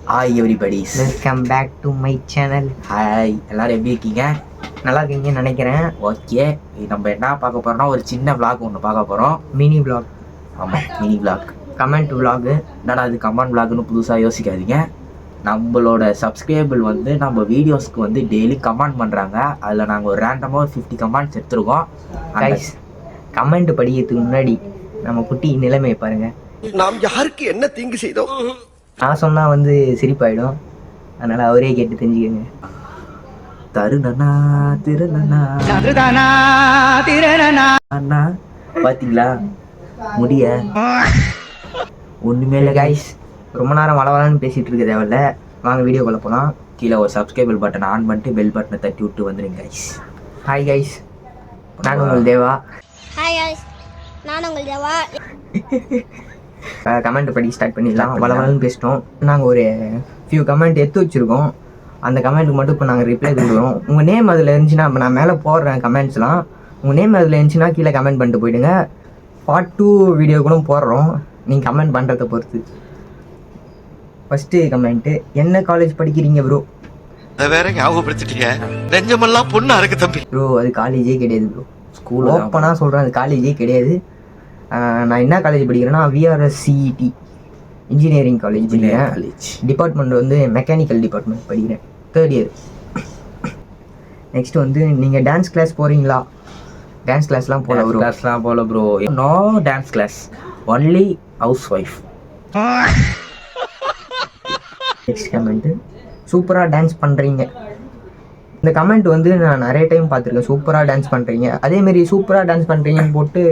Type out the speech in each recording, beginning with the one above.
Hi everybodies, welcome back to my channel. Hi எல்லாரும் எப்படி இருக்கீங்க? நல்லா இருக்கீங்கன்னு நினைக்கிறேன். ஓகே, நம்ம என்ன பார்க்க போகிறோம்னா ஒரு சின்ன vlog ஒன்று பார்க்க போகிறோம். Mini vlog. ஆமாம், மினி vlog. Comment vlog. என்னடா அது கமெண்ட் vlogனு புதுசாக யோசிக்காதீங்க. நம்மளோட சப்ஸ்கிரைபர் வந்து நம்ம வீடியோஸ்க்கு வந்து டெய்லி கமெண்ட் பண்ணுறாங்க. அதில் நாங்கள் ஒரு ரேண்டமாக ஒரு 50 கமெண்ட்ஸ் எடுத்துருக்கோம். கைஸ், கமெண்ட் படிக்கிறதுக்கு முன்னாடி நம்ம குட்டி நிலைமையை பாருங்க. நாம் யாருக்கு என்ன தீங்கு செய்தோம்? நான் சொன்னா வந்து சிரிப்பாயிடும், அதனால அவரே கேட்டு தெரிஞ்சுக்கங்க. தருணனா திருநனா அண்ணா பார்த்தீங்களா முடிய ஒன்றுமே இல்லை கைஸ், ரொம்ப நேரம் வளவலன்னு பேசிட்டு இருக்க தேவையில்ல, வாங்க வீடியோக்குள்ள போகலாம். கீழே ஒரு சப்ஸ்கிரைபர் பட்டனை ஆன் பண்ணிட்டு பெல் பட்டனை தட்டி விட்டு வந்துடுங்க கைஸ். ஹாய் கைஸ், நான் உங்கள் தேவா. ஹாய் guys, நான் உங்கள் தேவா. கமெண்ட் படி ஸ்டார்ட் பண்ணிடலாம். வளவலன்னு பேசிட்டோம். நாங்கள் ஒரு ஃபியூ கமெண்ட் எடுத்து வச்சுருக்கோம். அந்த கமெண்ட்டுக்கு மட்டும் இப்போ நாங்கள் ரிப்ளை கொடுக்குறோம். உங்கள் நேம் அதில் இருந்துச்சுன்னா, இப்போ நான் மேலே போடுறேன் கமெண்ட்ஸ்லாம், உங்கள் நேம் அதில் இருந்துச்சுன்னா கீழே கமெண்ட் பண்ணிட்டு போயிடுங்க. பார்ட் 2 வீடியோ கூட போடுறோம், நீங்கள் கமெண்ட் பண்ணுறதை பொறுத்து. ஃபஸ்ட்டு கமெண்ட்டு, என்ன காலேஜ் படிக்கிறீங்க ப்ரோ? அதை வேற ஞாபகப்படுத்திட்டீங்க, நெஞ்சமெல்லாம் பொண்ணா இருக்கு தம்பி. ப்ரோ அது காலேஜே கிடையாது ப்ரோ, ஸ்கூல் ஓப்பனாக சொல்கிறேன், அது காலேஜே கிடையாது. நான் என்ன காலேஜ் படிக்கிறேன்னா VRSCET இன்ஜினியரிங் காலேஜ் படிக்கிறேன். காலேஜ் டிபார்ட்மெண்ட் வந்து மெக்கானிக்கல் டிபார்ட்மெண்ட் படிக்கிறேன், 3rd இயர். நெக்ஸ்ட் வந்து நீங்கள் டான்ஸ் கிளாஸ் போகிறீங்களா? டான்ஸ் கிளாஸ்லாம் போல ப்ரோ. கிளாஸ்லாம் போல bro. No dance class, only housewife. Next comment, சூப்பராக டான்ஸ் பண்ணுறீங்க. இந்த கமெண்ட் வந்து நான் நிறைய டைம் பார்த்துருக்கேன், சூப்பராக டான்ஸ் பண்ணுறீங்க. அதேமாரி சூப்பராக டான்ஸ் பண்ணுறீங்கன்னு போட்டு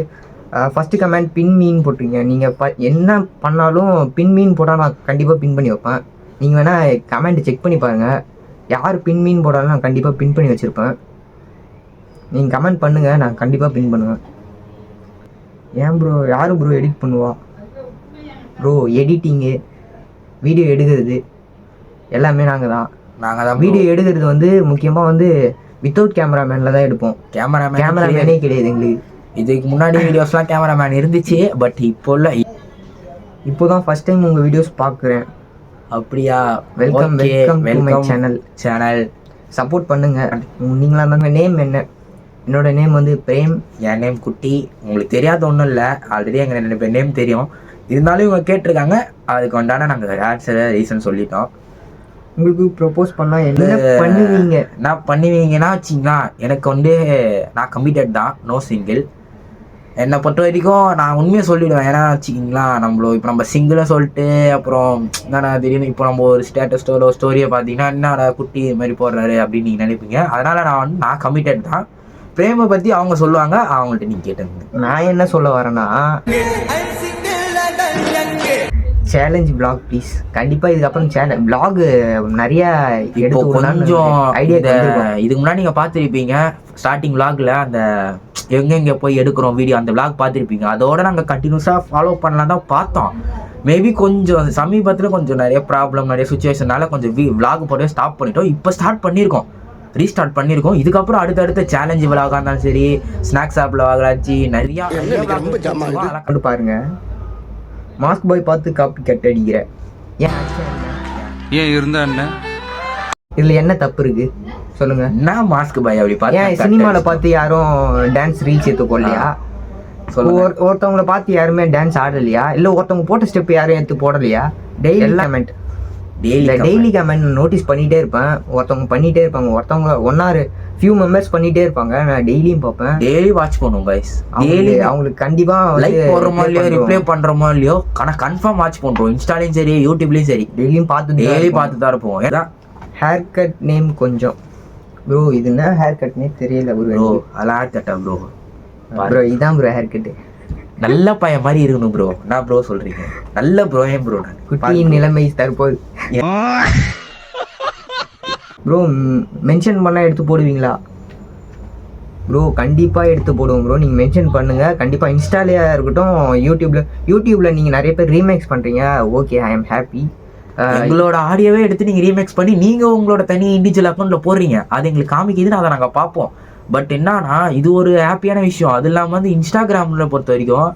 ஃபஸ்ட்டு கமெண்ட் பின் மீன் போட்டிருங்க. நீங்கள் என்ன பண்ணாலும் பின் மீன் போட்டால் நான் கண்டிப்பாக பின் பண்ணி வைப்பேன். நீங்கள் வேணால் கமெண்ட் செக் பண்ணி பாருங்கள், யார் பின் மீன் போட்டாலும் நான் கண்டிப்பாக பின் பண்ணி வச்சுருப்பேன். நீங்கள் கமெண்ட் பண்ணுங்கள், நான் கண்டிப்பாக பின் பண்ணுவேன். ஏன் ப்ரோ, யார் ப்ரோ எடிட் பண்ணுவா? ப்ரோ எடிட்டிங்கு, வீடியோ எடுக்கிறது எல்லாமே நாங்கள் தான். வீடியோ எடுக்கிறது வந்து முக்கியமாக வந்து வித்தவுட் கேமராமேனில் தான் எடுப்போம். கேமராமேனே கிடையாது எங்களுக்கு. இதுக்கு முன்னாடி வீடியோஸ்லாம் கேமராமேன் இருந்துச்சு, பட் இப்போ தான் ஃபர்ஸ்ட் டைம் உங்கள் வீடியோஸ் பார்க்குறேன். அப்படியா? Welcome to my channel. Support பண்ணுங்கள். நீங்களாக இருந்தாங்க. நேம் என்ன? என்னோட நேம் வந்து பிரேம். என் நேம் குட்டி. உங்களுக்கு தெரியாத ஒன்றும் இல்லை, ஆல்ரெடி எங்கள் நேம் தெரியும். இருந்தாலும் இவங்க கேட்டிருக்காங்க, அதுக்கு உண்டான நாங்கள் ஆன்சரை ரீசன் சொல்லிட்டோம். உங்களுக்கு ப்ரொப்போஸ் பண்ணால் என்ன பண்ணுவீங்க? நான் பண்ணுவீங்கன்னா வச்சிங்களா, எனக்கு வந்து நான் கமிட்டட் தான், நோ சிங்கிள். என்னை பொறுத்த வரைக்கும் நான் உண்மையை சொல்லிவிடுவேன். ஏன்னா வச்சுக்கிங்களா, இப்போ நம்ம சிங்கிளாக சொல்லிட்டு அப்புறம் என்னடா திடீர்னு இப்போ நம்ம ஒரு ஸ்டோரியை பார்த்தீங்கன்னா என்னடா குட்டி இது மாதிரி போடுறாரு அப்படின்னு நீங்கள் நினைப்பீங்க. அதனால் நான் கமிட்டட் தான். பிரேமை பற்றி அவங்க சொல்லுவாங்க, அவங்கள்ட்ட நீங்கள் கேட்டுங்க. நான் என்ன சொல்ல வரேன்னா, சேலஞ்ச் vlog ப்ளீஸ். கண்டிப்பாக இதுக்கப்புறம் vlog நிறையா எடுத்து கொஞ்சம் ஐடியா. இதுக்கு முன்னாடி நீங்கள் பார்த்துருப்பீங்க ஸ்டார்டிங் vlogல அந்த எங்கெங்கே போய் எடுக்கிறோம் வீடியோ, அந்த vlog பார்த்துருப்பீங்க. அதோட நாங்கள் கண்டினியூஸாக ஃபாலோ பண்ணலாம் தான் பார்த்தோம். மேபி கொஞ்சம் சமீபத்தில் கொஞ்சம் நிறைய ப்ராப்ளம், நிறைய சுச்சுவேஷனால கொஞ்சம் vlog போடவே ஸ்டாப் பண்ணிட்டோம். இப்போ ஸ்டார்ட் பண்ணியிருக்கோம், ரீஸ்டார்ட் பண்ணியிருக்கோம். இதுக்கப்புறம் அடுத்தடுத்த சேலஞ்சு vlog இருந்தாலும் சரி, ஸ்நாக்ஸ் ஆப்பில் வாங்கலாச்சு, நிறையா பாருங்க. மாஸ்க் பாய் பார்த்து காப்பி கட் அடிக்கிற ஏன் இருந்தா என்ன? இதுல என்ன தப்பு இருக்கு சொல்லுங்க? நான் மாஸ்க் பாய் அப்படி பார்த்தேன். சினிமால பார்த்து யாரும் டான்ஸ் ரீல்ஸ் எடுத்து போடலையா? ஒருத்தவங்களை பார்த்து யாருமே டான்ஸ் ஆடலையா? இல்ல ஒருத்தவங்க போட்ட ஸ்டெப் யாரும் எடுத்து போடலையா? டெய்லி கமெண்ட் நோட்டீஸ் பண்ணிட்டே இருப்பேன். ஒருத்தவங்க பண்ணிட்டே இருப்பாங்க, ஒருத்தவங்க 1 or few மெம்பர்ஸ் பண்ணிட்டே இருப்பாங்க. நான் டெய்லியும் பார்ப்பேன். டெய்லி வாட்ச் பண்ணுவோம் கைஸ். டெய்லி அவங்களுக்கு கண்டிப்பா லைக் போடுறோமோ இல்லையோ, ரிப்ளை பண்றோமோ இல்லையோ, ஆனால் கன்ஃபார்ம் வாட்ச் பண்றோம். இன்ஸ்டாலையும் சரி, யூடியூப்லயும் சரி, டெய்லி பார்த்து தான் இருப்போம். ஏன்னா ஹேர் கட் நேம் கொஞ்சம் ப்ரோ, இது என்ன ஹேர் கட்னே தெரியல ப்ரோ. அதெல்லாம் ஹேர் கட்டா ப்ரோ? ப்ரோ இதான் ப்ரோ ஹேர் கட்டு. நல்ல பையன் மாதிரி இருக்கணும் ப்ரோ. நான் ப்ரோ சொல்றீங்க, நல்ல ப்ரோ. ஏன் ப்ரோ? குட்டியின் நிலைமை தற்போது ப்ரோ மென்ஷன் பண்ணால் எடுத்து போடுவீங்களா ப்ரோ? கண்டிப்பாக எடுத்து போடுவோம் ப்ரோ, நீங்கள் மென்ஷன் பண்ணுங்கள். கண்டிப்பாக இன்ஸ்டாலேயே இருக்கட்டும், யூடியூப்பில் நீங்கள் நிறைய பேர் ரீமேக்ஸ் பண்ணுறீங்க, ஓகே, ஐ எம் ஹாப்பி. எங்களோட ஆடியோவே எடுத்து நீங்கள் ரீமேக்ஸ் பண்ணி நீங்கள் உங்களோட தனி இண்டிவிஜுவல் அக்கௌண்ட்டில் போடுறீங்க, அது எங்களுக்கு காமிக்குதுன்னு அதை நாங்கள் பார்ப்போம். பட் என்னன்னா, இது ஒரு ஹாப்பியான விஷயம். அது இல்லாமல் வந்து இன்ஸ்டாகிராமில் பொறுத்த வரைக்கும்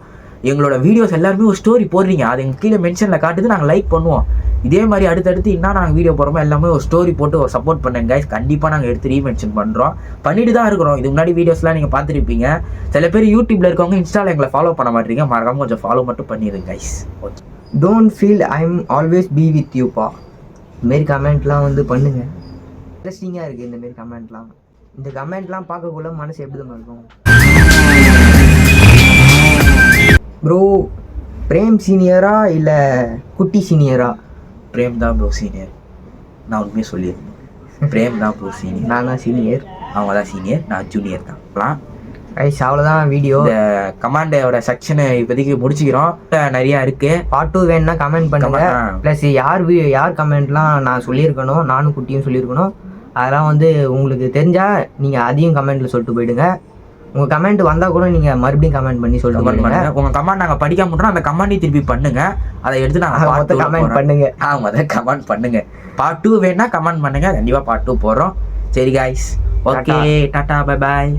எங்களோட வீடியோஸ் எல்லாருமே ஒரு ஸ்டோரி போடுறீங்க, அது எங்கள் கீழே மென்ஷனில் காட்டுது, நாங்கள் லைக் பண்ணுவோம். இதே மாதிரி அடுத்தடுத்து என்ன நாங்கள் வீடியோ போடுறோமோ எல்லாமே ஒரு ஸ்டோரி போட்டு ஒரு சப்போர்ட் பண்ணுங்க கைஸ். கண்டிப்பாக நாங்கள் எடுத்து ரீமென்ஷன் பண்ணுறோம், பண்ணிட்டு தான் இருக்கிறோம். இது முன்னாடி வீடியோஸ்லாம் நீங்கள் பார்த்துருப்பீங்க. சில பேர் யூடியூப்ல இருக்கவங்க இன்ஸ்டாவில் எங்களை ஃபாலோ பண்ண மாட்டீங்க, மறக்காம கொஞ்சம் ஃபாலோ மட்டும் பண்ணிடுங்க guys. Okay, don't feel I am always be with யூப்பா. இதுமாரி கமெண்ட்லாம் வந்து பண்ணுங்க, இன்ட்ரெஸ்டிங்காக இருக்குது இந்தமாரி கமெண்ட்லாம். இந்த கமெண்ட்லாம் பார்க்கக்குள்ள மனசு எப்படி தான் இருக்கும். ப்ரோ பிரேம் சீனியரா இல்லை குட்டி சீனியரா? பிரேம் தான் ப்ரோ சீனியர், நான் உண்மையாக சொல்லியிருந்தேன். பிரேம் தான் ப்ரோ சீனியர், நான் தான் சீனியர், அவங்க தான் சீனியர், நான் ஜூனியர் தான். ரைஸ், அவ்வளோதான் வீடியோ. இந்த கமாண்டோட செக்ஷனை இப்போதைக்கு முடிச்சுக்கிறோம். நிறையா இருக்கு, பார்ட் 2 வேணும்னா கமெண்ட் பண்ணுங்க. Comment, ப்ளஸ் யார் கமெண்ட்லாம் நான் சொல்லியிருக்கணும், நானும் குட்டியும் சொல்லியிருக்கணும், அதெல்லாம் வந்து உங்களுக்கு தெரிஞ்சால் நீங்கள் அதையும் கமெண்ட்டில் சொல்லிட்டு போயிடுங்க. உங்கள் கமெண்ட் வந்தால் கூட நீங்கள் மறுபடியும் கமெண்ட் பண்ணி சொல்லிட்டு கமெண்ட் போயிடுங்க. பண்ணுங்க. உங்க கமெண்ட் நாங்கள் படிக்காம மட்டும் அந்த கமெண்டையும் திருப்பி பண்ணுங்க, அதை எடுத்து நாங்கள் கமெண்ட் பண்ணுங்க. முதல்ல கமெண்ட் பண்ணுங்க. பார்ட் 2 வேணா கமெண்ட் பண்ணுங்க, கண்டிப்பாக பார்ட் 2 போடுறோம். சரி guys, okay, Tata, bye bye.